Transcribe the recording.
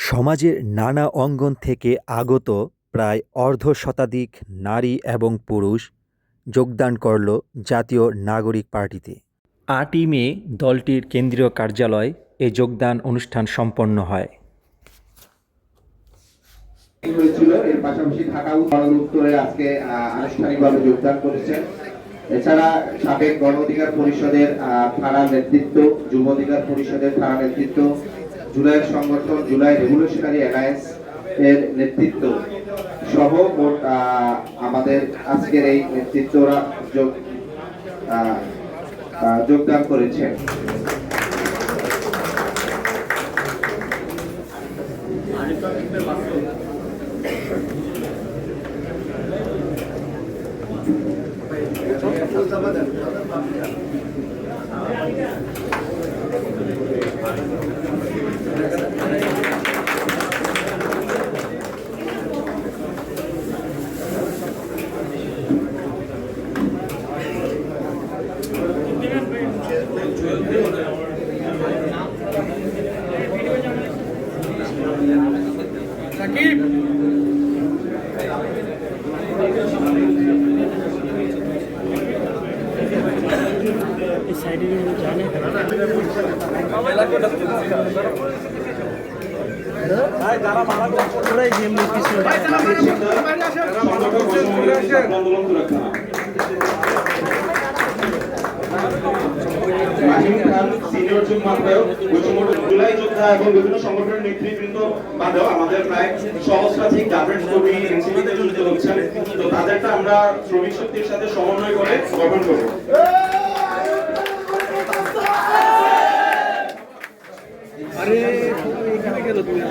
সমাজের নানা অঙ্গন থেকে আগত প্রায় অর্ধশতাধিক নারী এবং পুরুষ যোগদান করল জাতীয় নাগরিক পার্টিতে। ৮ই মে দলটির কেন্দ্রীয় কার্যালয়ে এ যোগদান অনুষ্ঠান সম্পন্ন হয়। হয়েছিল এর পাশাপাশি ঢাকা উত্তরে আজকে আনুষ্ঠানিকভাবে যোগদান করেছেন। এছাড়া সাবেক গণ অধিকার পরিষদের থানা নেতৃত্ব, যুব অধিকার পরিষদের থানা নেতৃত্ব, জুলাইয়ের সংগঠন জুলাই রেভলিউশনারি অ্যালায়েন্স এর নেতৃত্ব সহ মোট আমাদের আজকের এই নেতৃত্বরা যোগদান করেছেন। জুলাই যোদ্ধা এবং বিভিন্ন সংগঠনের নেতৃবৃন্দ বাদেও আমাদের প্রায় সহস্রাধিক গার্মেন্টস কর্মী এনসিপিতে জড়িত হচ্ছেন। তো তাদেরটা আমরা শ্রমিক শক্তির সাথে সমন্বয় করে গঠন করব। আরে এখানে গেল তুমি